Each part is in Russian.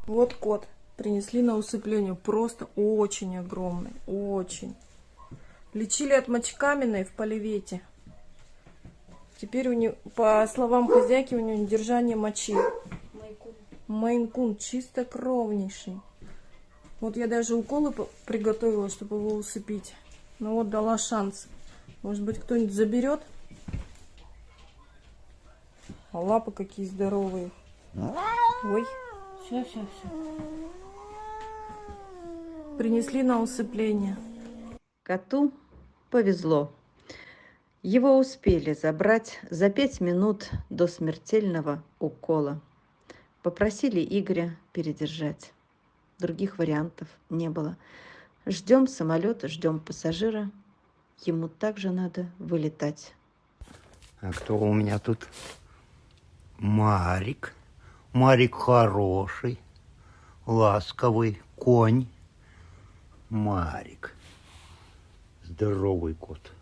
Вот кот. Принесли на усыпление. Просто очень огромный. Очень. Лечили от мочекаменной в Поливете. Теперь у него, по словам хозяйки, у него недержание мочи. Мейн-кун чистокровнейший. Вот я даже уколы приготовила, чтобы его усыпить. Ну вот дала шанс. Может быть, кто-нибудь заберет? А лапы какие здоровые. Ой. Все. Принесли на усыпление. Коту повезло. Его успели забрать за 5 минут до смертельного укола. Попросили Игоря передержать. Других вариантов не было. Ждем самолета, ждем пассажира. Ему также надо вылетать. А кто у меня тут? Марик. Марик хороший, ласковый конь. Марик. Здоровый кот.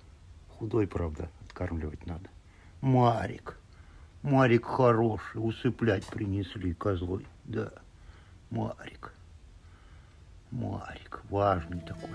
Худой, правда, откармливать надо. Марик. Марик хороший, усыплять принесли козлой. Да, Марик. Марик, важный такой.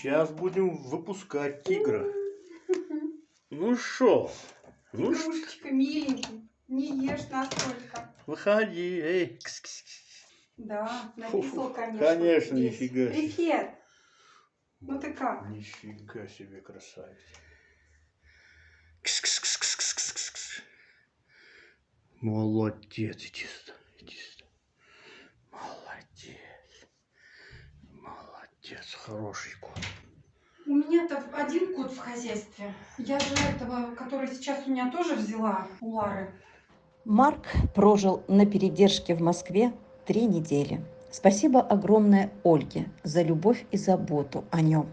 Сейчас будем выпускать тигра. Ну шо? Ну что? Игрушечка, миленький, не ешь настолько. Выходи, эй. Да, написал, конечно. Конечно, здесь. нифига себе. Привет. Ну ты как? Нифига себе красавец. Молодец, иди сюда. Молодец, хороший кот. У меня-то один кот в хозяйстве. Я же этого, который сейчас у меня тоже взяла, у Лары. Марк прожил на передержке в Москве 3 недели. Спасибо огромное Ольге за любовь и заботу о нем.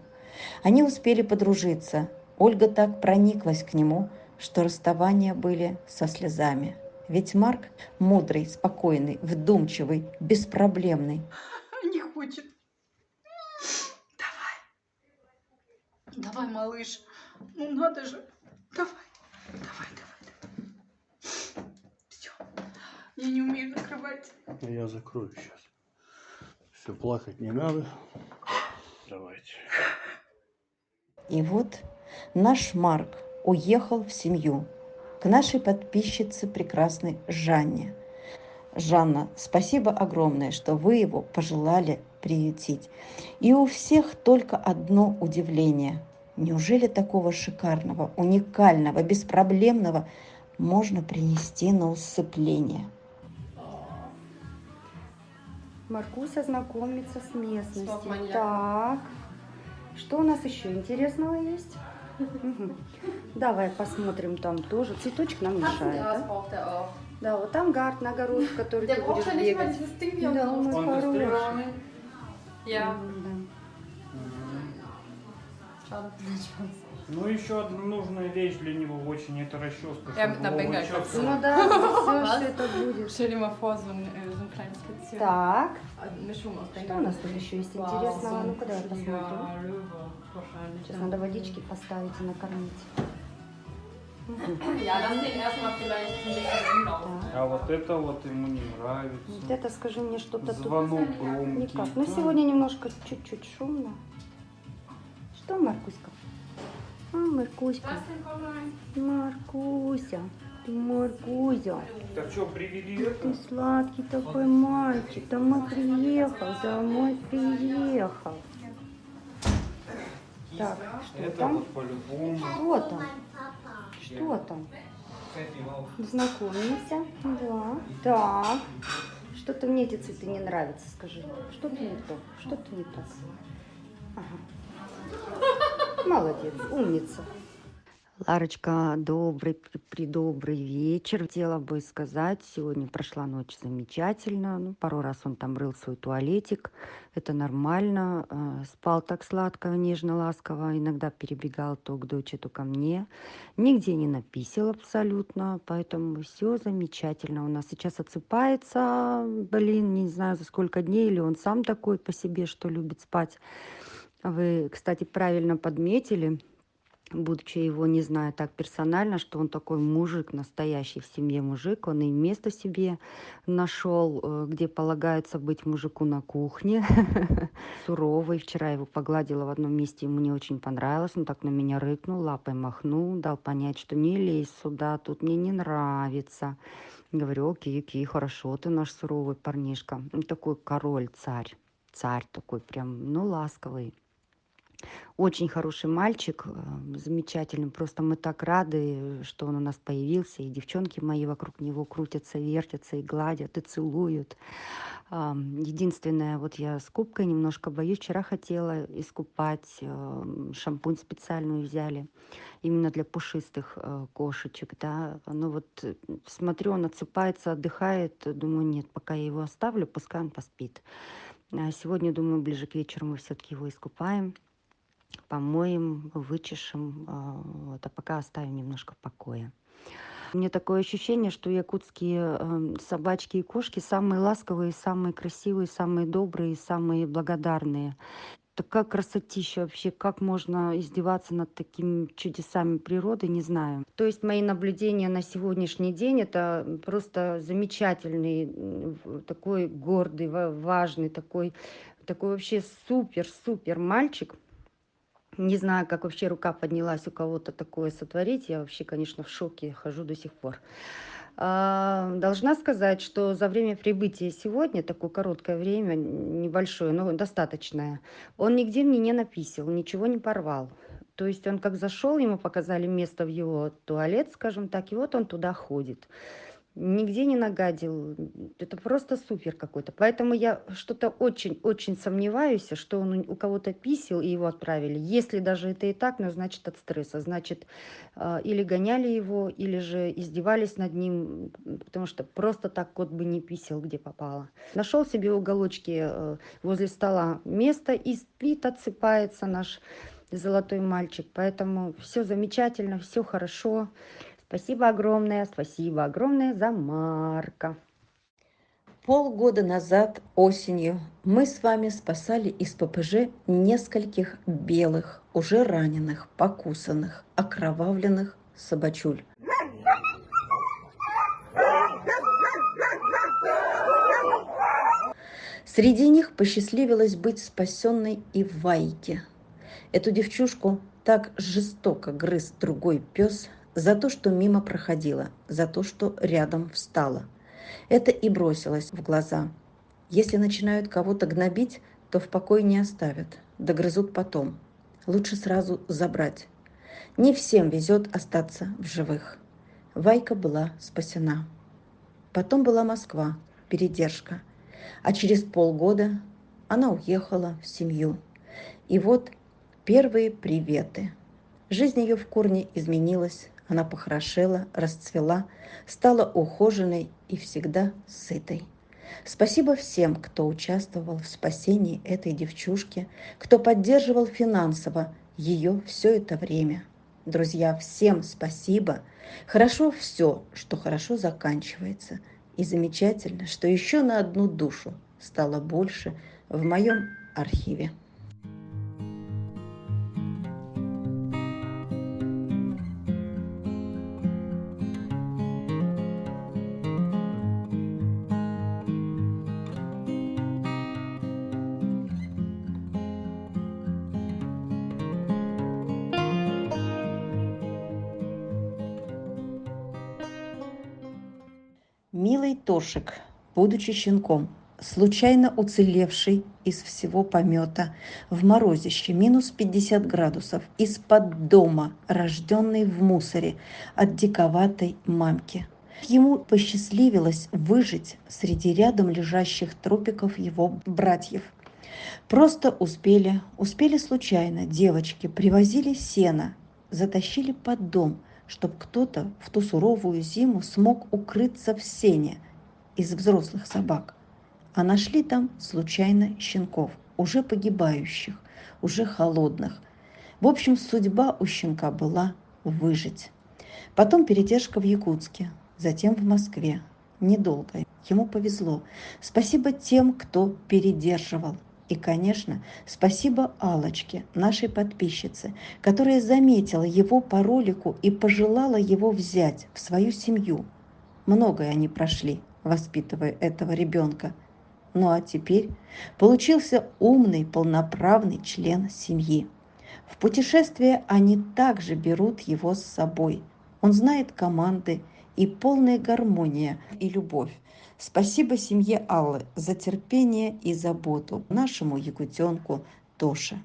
Они успели подружиться. Ольга так прониклась к нему, что расставания были со слезами. Ведь Марк мудрый, спокойный, вдумчивый, беспроблемный. Не хочет. Давай, малыш. Ну надо же. Давай. Все. Я не умею закрывать. Я закрою сейчас. Все, плакать не надо. Давайте. И вот наш Марк уехал в семью к нашей подписчице прекрасной Жанне. Жанна, спасибо огромное, что вы его пожелали приютить. И у всех только одно удивление. Неужели такого шикарного, уникального, беспроблемного можно принести на усыпление? Маркуся знакомится с местностью. Так, что у нас еще интересного есть? Давай посмотрим, там тоже. Цветочек нам мешает. Да? Да, вот там гард на огород, в который ты будешь бегать. Да, он хороший. Ja. Ну, еще одна нужная вещь для него очень, это расческа. Ja, mit einer Bengel. Ну да, все, что это будет. Stell dir mal vor, so ein kleines Kätzchen. Так, Eine Mischung aus что у нас тут еще есть интересного? Ну-ка, давай посмотрим. Löwe wahrscheinlich. Сейчас надо водички поставить и накормить. Ja, lass den erstmal vielleicht ein bisschen rumlaufen. А вот это вот ему не нравится. Вот это, скажи мне, что-то тут Звонок громкий. никак. Ну, сегодня немножко чуть-чуть шумно. Что, Маркуська? А, Маркуська. Маркуся. Ты Маркуся. Так что, привели это? Ты сладкий такой мальчик. Домой приехал. Так, что Это там? вот по-любому. Что там? Что там? Знакомимся. Да. Так. Что-то мне эти цветы не нравятся, скажи. Что-то не то. Что-то не так. Ага. Молодец, умница. Ларочка, добрый вечер. Хотела бы сказать, сегодня прошла ночь замечательно. Ну, пару раз он там рыл свой туалетик. Это нормально. Спал так сладко, нежно, ласково. Иногда перебегал то к дочери, то ко мне. Нигде не написал абсолютно. Поэтому все замечательно. У нас сейчас отсыпается. Блин, не знаю, за сколько дней. Или он сам такой по себе, что любит спать. Вы, кстати, правильно подметили, будучи его не знаю так персонально, что он такой мужик, настоящий в семье мужик, он и место себе нашел, где полагается быть мужику на кухне. Суровый. Вчера его погладила в одном месте, ему не очень понравилось, он так на меня рыкнул, лапой махнул, дал понять, что не лезь сюда, тут мне не нравится. Говорю, окей, хорошо, ты наш суровый парнишка. Он такой король, царь такой прям, ну, ласковый. Очень хороший мальчик, замечательный. Просто мы так рады, что он у нас появился. И девчонки мои вокруг него крутятся, вертятся и гладят, и целуют. Единственное, вот я с кубкой немножко боюсь. Вчера хотела искупать, шампунь специальную взяли. Именно для пушистых кошечек, да. Но вот смотрю, он отсыпается, отдыхает. Думаю, нет, пока я его оставлю, пускай он поспит. А сегодня, думаю, ближе к вечеру мы все-таки его искупаем. Помоем, вычешем, вот, а пока оставим немножко в покое. У меня такое ощущение, что якутские собачки и кошки самые ласковые, самые красивые, самые добрые, самые благодарные. Такая красотища вообще, как можно издеваться над такими чудесами природы, не знаю. То есть мои наблюдения на сегодняшний день, это просто замечательный, такой гордый, важный, такой вообще супер мальчик. Не знаю, как вообще рука поднялась у кого-то такое сотворить. Я вообще, конечно, в шоке, хожу до сих пор. Должна сказать, что за время прибытия сегодня, такое короткое время, небольшое, но достаточное, он нигде мне не написал, ничего не порвал. То есть он как зашел, ему показали место в его туалет, скажем так, и вот он туда ходит. Нигде не нагадил. Это просто супер какой-то. Поэтому я что-то очень сомневаюсь, что он у кого-то писал и его отправили. Если даже это и так, ну, значит, от стресса. Значит, или гоняли его, или же издевались над ним, потому что просто так кот бы не писал, где попало. Нашел себе в уголочке возле стола место и спит, отсыпается наш золотой мальчик. Поэтому все замечательно, все хорошо. Спасибо огромное за Марка. Полгода назад осенью мы с вами спасали из ППЖ нескольких белых, уже раненых, покусанных, окровавленных собачуль. Среди них посчастливилось быть спасенной и Вайке. Эту девчушку так жестоко грыз другой пес за то, что мимо проходила, за то, что рядом встала. Это и бросилось в глаза. Если начинают кого-то гнобить, то в покое не оставят, догрызут потом. Лучше сразу забрать. Не всем везет остаться в живых. Вайка была спасена. Потом была Москва, передержка. А через полгода она уехала в семью. И вот первые приветы. Жизнь ее в корне изменилась. Она похорошела, расцвела, стала ухоженной и всегда сытой. Спасибо всем, кто участвовал в спасении этой девчушки, кто поддерживал финансово ее все это время. Друзья, всем спасибо. Хорошо все, что хорошо заканчивается. И замечательно, что еще на одну душу стало больше в моем архиве. Милый Тошик, будучи щенком, случайно уцелевший из всего помета в морозище минус 50 градусов из-под дома, рожденный в мусоре от диковатой мамки. Ему посчастливилось выжить среди рядом лежащих трупиков его братьев. Просто успели случайно девочки привозили сено затащили под дом, чтобы кто-то в ту суровую зиму смог укрыться в сене из взрослых собак. А нашли там случайно щенков, уже погибающих, уже холодных. В общем, судьба у щенка была выжить. Потом передержка в Якутске, затем в Москве. Недолго. Ему повезло. Спасибо тем, кто передерживал. И, конечно, спасибо Аллочке, нашей подписчице, которая заметила его по ролику и пожелала его взять в свою семью. Многое они прошли, воспитывая этого ребенка. Ну а теперь получился умный, полноправный член семьи. В путешествие они также берут его с собой. Он знает команды и полная гармония и любовь. Спасибо семье Аллы за терпение и заботу, нашему якутенку Тоше.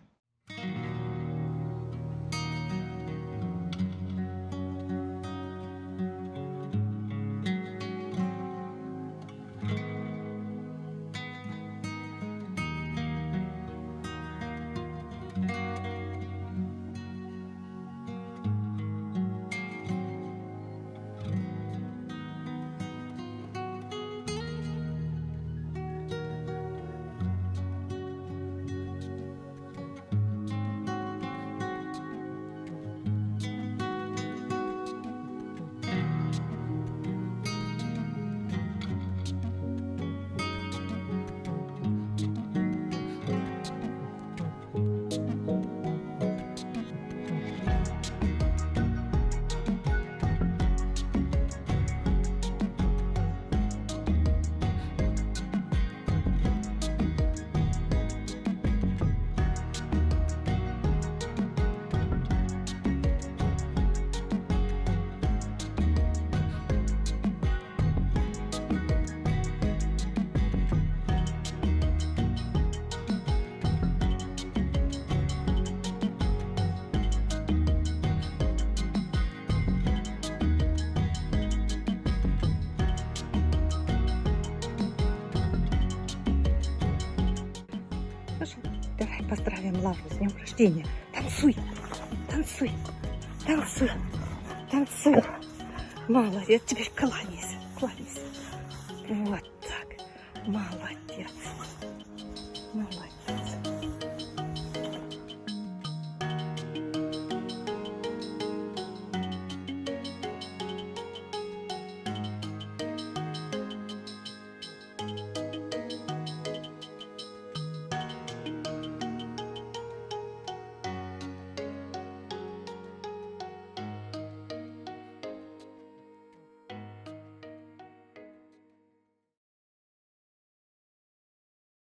Давай поздравим Лавру с днем рождения. Танцуй, танцуй, танцуй, танцуй. Молодец, теперь кланяйся, кланяйся. Вот так. Молодец. Молодец.